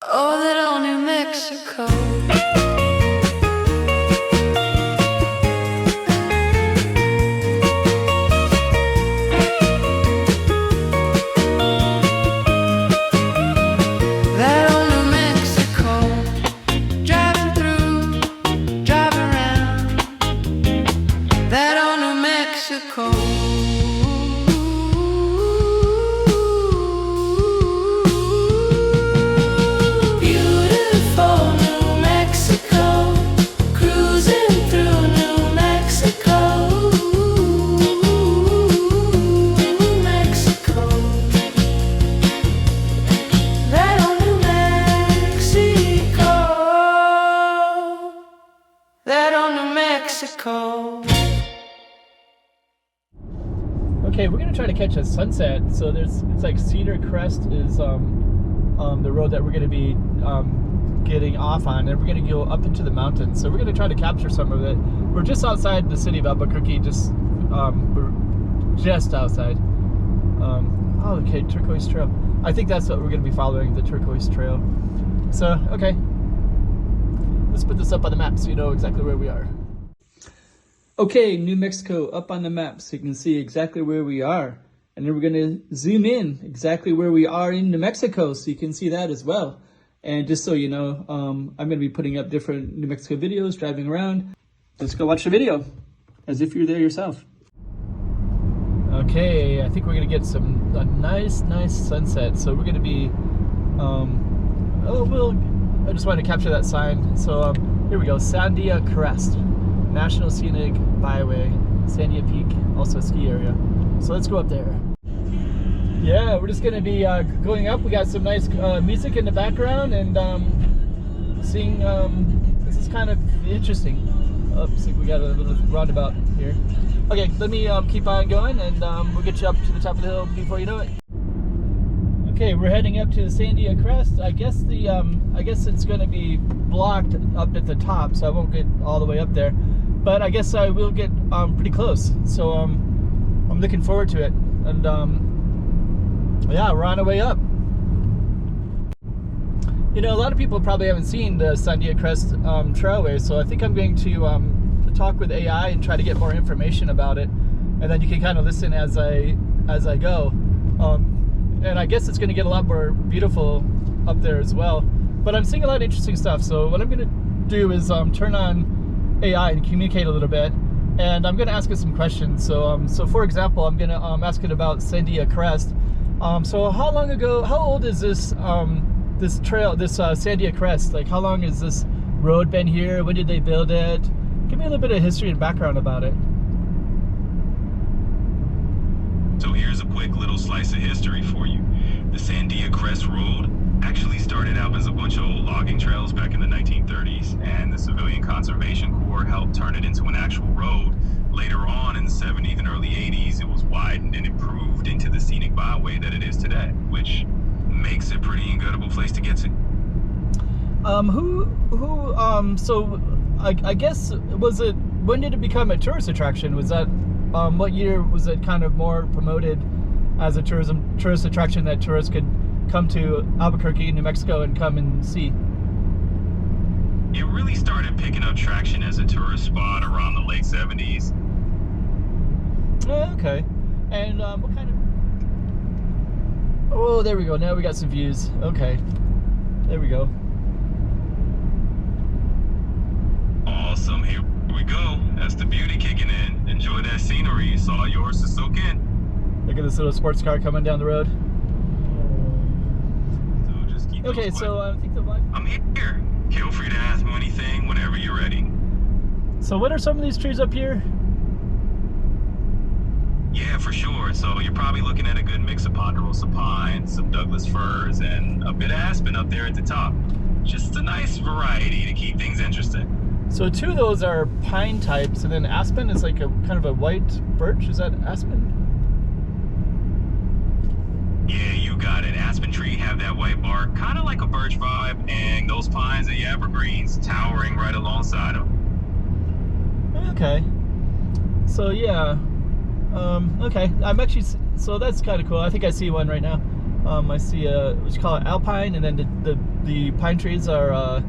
Oh, that old New Mexico. That old New Mexico. Driving through, driving around. That old New Mexico. Okay, we're gonna try to catch a sunset. So it's like Cedar Crest is the road that we're gonna be getting off on, and we're gonna go up into the mountains. So we're gonna try to capture some of it. We're just outside the city of Albuquerque, we're just outside. Oh, okay, Turquoise Trail. I think that's what we're gonna be following, the Turquoise Trail. So okay, let's put this up on the map so you know exactly where we are. Okay, New Mexico up on the map so you can see exactly where we are. And then we're going to zoom in exactly where we are in New Mexico so you can see that as well. And just so you know, I'm going to be putting up different New Mexico videos, driving around. Let's go watch the video as if you're there yourself. Okay, I think we're going to get a nice sunset. So we're going to be, I just wanted to capture that sign. So here we go, SANDIA CREST. National Scenic Byway, Sandia Peak, also a ski area. So let's go up there. Yeah, we're just gonna be going up. We got some nice music in the background and seeing, this is kind of interesting. Looks like we got a little roundabout here. Okay, let me keep on going and we'll get you up to the top of the hill before you know it. Okay, we're heading up to the Sandia Crest. I guess it's gonna be blocked up at the top, so I won't get all the way up there. But I guess I will get pretty close, so I'm looking forward to it. And yeah, we're on our way up. You know, a lot of people probably haven't seen the Sandia Crest Trailway, so I think I'm going to talk with AI and try to get more information about it, and then you can kind of listen as I go. And I guess it's going to get a lot more beautiful up there as well. But I'm seeing a lot of interesting stuff, so what I'm going to do is turn on AI and communicate a little bit, and I'm going to ask it some questions. So for example, I'm going to ask it about Sandia Crest. So how old is this this trail, this Sandia Crest? Like, how long has this road been here? When did they build it? Give me a little bit of history and background about it. So here's a quick little slice of history for you. The Sandia Crest Road actually started out as a bunch of old logging trails back in the 1930s, and the Civilian Conservation Corps helped turn it into an actual road. Later on in the 70s and early 80s, it was widened and improved into the scenic byway that it is today, which makes it a pretty incredible place to get to. So I guess, when did it become a tourist attraction? Was that, what year was it kind of more promoted as a tourist attraction that tourists could come to Albuquerque, New Mexico, and come and see? It really started picking up traction as a tourist spot around the late 70s. Oh, okay. And what kind of... Oh, there we go. Now we got some views. Okay. There we go. Awesome. Here we go. That's the beauty kicking in. Enjoy that scenery. It's all yours to soak in. Look at this little sports car coming down the road. So just keep Okay, so I think the vibe... I'm here. Feel free to ask me anything whenever you're ready. So what are some of these trees up here? Yeah, for sure. So you're probably looking at a good mix of ponderosa pines, some Douglas firs, and a bit of aspen up there at the top. Just a nice variety to keep things interesting. So two of those are pine types, and then aspen is like a kind of a white birch. Is that aspen? Yeah, you got it. Aspen tree have that white bark, kind of like a birch vibe, and those pines are the evergreens, towering right alongside them. Okay. So yeah. Okay. I'm actually, so that's kind of cool. I think I see one right now. I see what you call it, alpine, and then the pine trees are.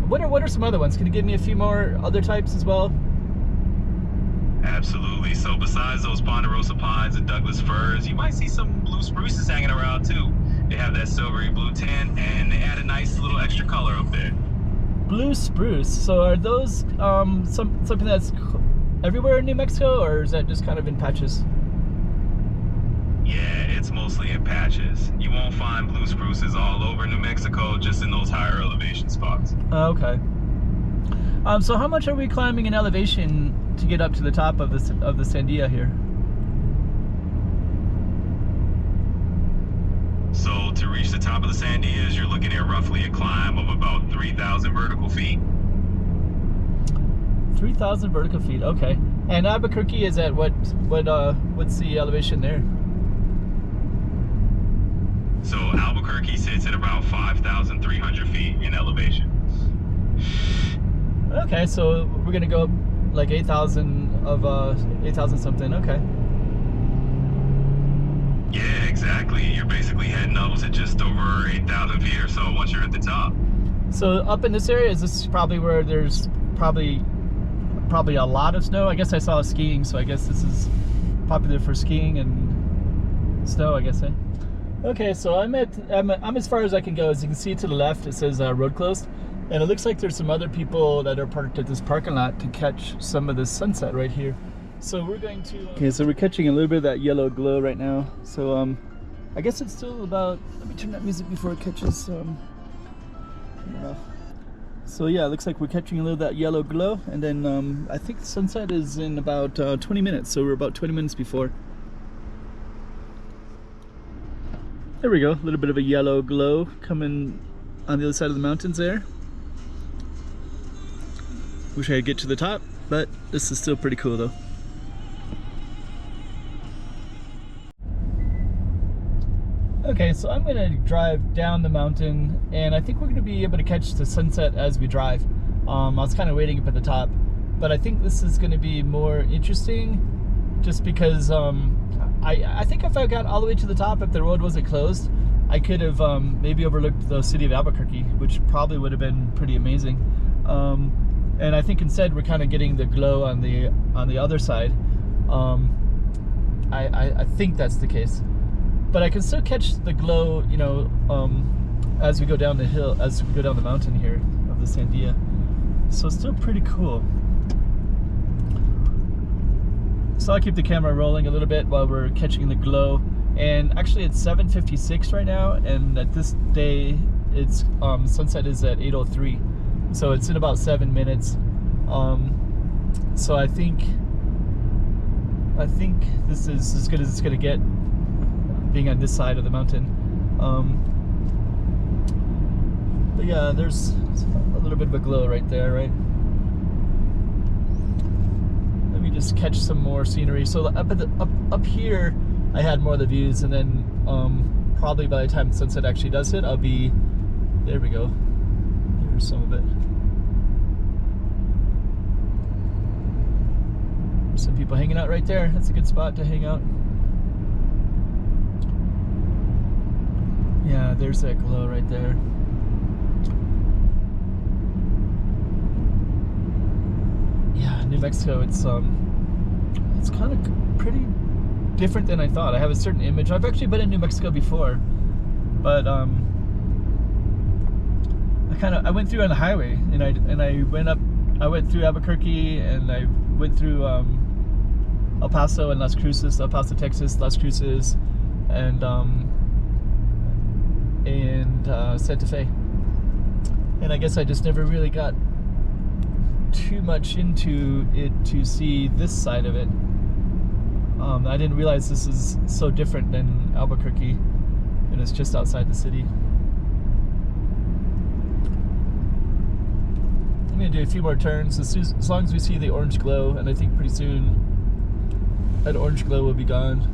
What are some other ones? Can you give me a few more other types as well? Absolutely. So besides those ponderosa pines and Douglas firs, you might see some blue spruces hanging around too. They have that silvery blue tint, and they add a nice little extra color up there. Blue spruce. So are those something that's everywhere in New Mexico, or is that just kind of in patches? Yeah, it's mostly in patches. You won't find blue spruces all over New Mexico, just in those higher elevation spots. Okay. So how much are we climbing in elevation to get up to the top of the Sandia here? So to reach the top of the Sandias, you're looking at roughly a climb of about 3,000 vertical feet. 3,000 vertical feet. Okay. And Albuquerque is at what's the elevation there? So Albuquerque sits at about 5,300 feet in elevation. Okay, so we're gonna go up like 8,000 something. Okay. Yeah, exactly. You're basically heading up to just over 8,000 feet or so once you're at the top. So up in this area, is this probably where there's probably a lot of snow? I guess I saw skiing, so I guess this is popular for skiing and snow, I guess. Okay, so I'm as far as I can go. As you can see to the left, it says road closed, and it looks like there's some other people that are parked at this parking lot to catch some of the sunset right here. So we're going to. Okay, so we're catching a little bit of that yellow glow right now. So I guess it's still about. Let me turn that music before it catches. So yeah, it looks like we're catching a little of that yellow glow, and then I think the sunset is in about 20 minutes. So we're about 20 minutes before. There we go, a little bit of a yellow glow coming on the other side of the mountains there. Wish I could get to the top, but this is still pretty cool though. Okay, so I'm gonna drive down the mountain, and I think we're gonna be able to catch the sunset as we drive. I was kind of waiting up at the top, but I think this is gonna be more interesting just because I think if I got all the way to the top, if the road wasn't closed, I could have maybe overlooked the city of Albuquerque, which probably would have been pretty amazing. And I think instead we're kind of getting the glow on the other side. I think that's the case, but I can still catch the glow, you know, as we go down the hill, as we go down the mountain here of the Sandia. So it's still pretty cool. So I'll keep the camera rolling a little bit while we're catching the glow. And actually it's 7:56 right now, and at this day it's sunset is at 8:03, so it's in about 7 minutes. So I think this is as good as it's gonna get, being on this side of the mountain. But yeah, there's a little bit of a glow right there, right? Just catch some more scenery. So up here I had more of the views, and then probably by the time sunset actually does hit, I'll be there. We go, here's some of it. There's some people hanging out right there. That's a good spot to hang out. Yeah, there's that glow right there. Yeah, New Mexico, it's kind of pretty different than I thought. I have a certain image. I've actually been in New Mexico before, but I went through on the highway, and I went through Albuquerque, and I went through El Paso and Las Cruces, El Paso, Texas, Las Cruces, and Santa Fe. And I guess I just never really got too much into it to see this side of it. I didn't realize this is so different than Albuquerque, and it's just outside the city. I'm gonna do a few more turns as long as we see the orange glow, and I think pretty soon that orange glow will be gone.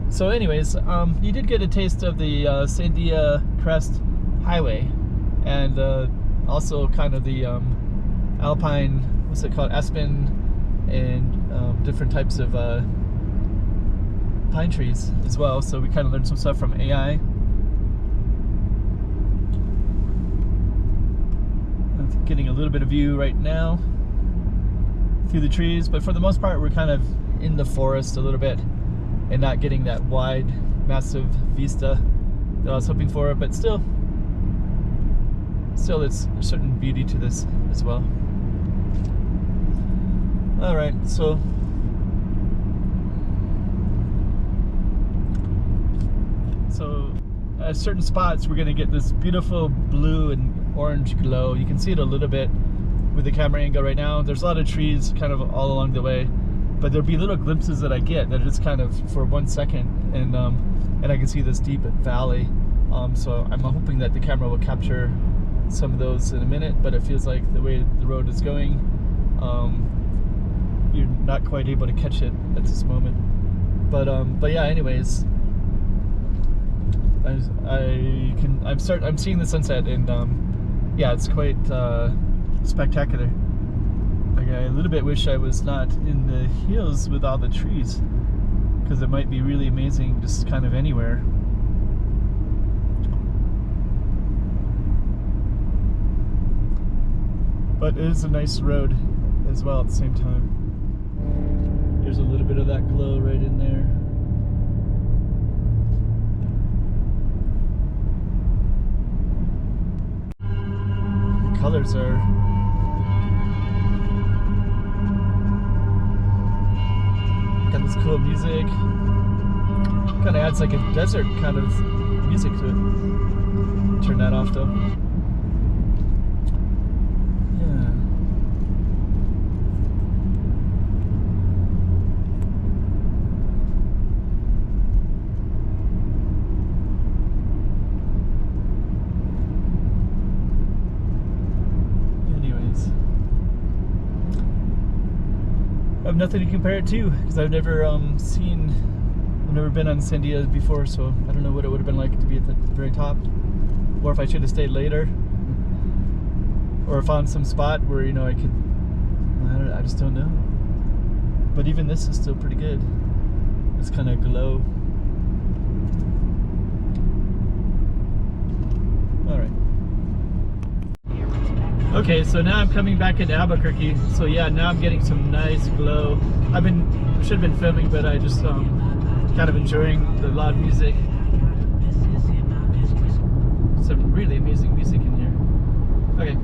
So anyways, you did get a taste of the Sandia Crest Highway, and also kind of the Alpine, what's it called, aspen, and different types of pine trees as well, so we kind of learned some stuff from AI. I'm getting a little bit of view right now through the trees, but for the most part we're kind of in the forest a little bit and not getting that wide, massive vista that I was hoping for, but still it's a certain beauty to this as well. All right, so at certain spots we're gonna get this beautiful blue and orange glow. You can see it a little bit with the camera angle right now. There's a lot of trees kind of all along the way, but there'll be little glimpses that I get that are just kind of for 1 second, and I can see this deep valley. So I'm hoping that the camera will capture some of those in a minute, but it feels like the way the road is going, you're not quite able to catch it at this moment. But yeah, anyways, I'm seeing the sunset, and yeah, it's quite spectacular. Like, I a little bit wish I was not in the hills with all the trees, because it might be really amazing just kind of anywhere. But it is a nice road as well at the same time. There's a little bit of that glow right in there. The colors are got this cool music. Kind of adds like a desert kind of music to it. Turn that off though. I have nothing to compare it to, because I've never been on SANDIA before, so I don't know what it would have been like to be at the very top, or if I should have stayed later, or found some spot where, you know, I just don't know. But even this is still pretty good. This kind of glow. All right. Okay, so now I'm coming back into Albuquerque. So yeah, now I'm getting some nice glow. Should have been filming, but I just kind of enjoying the loud music. Some really amazing music in here. Okay.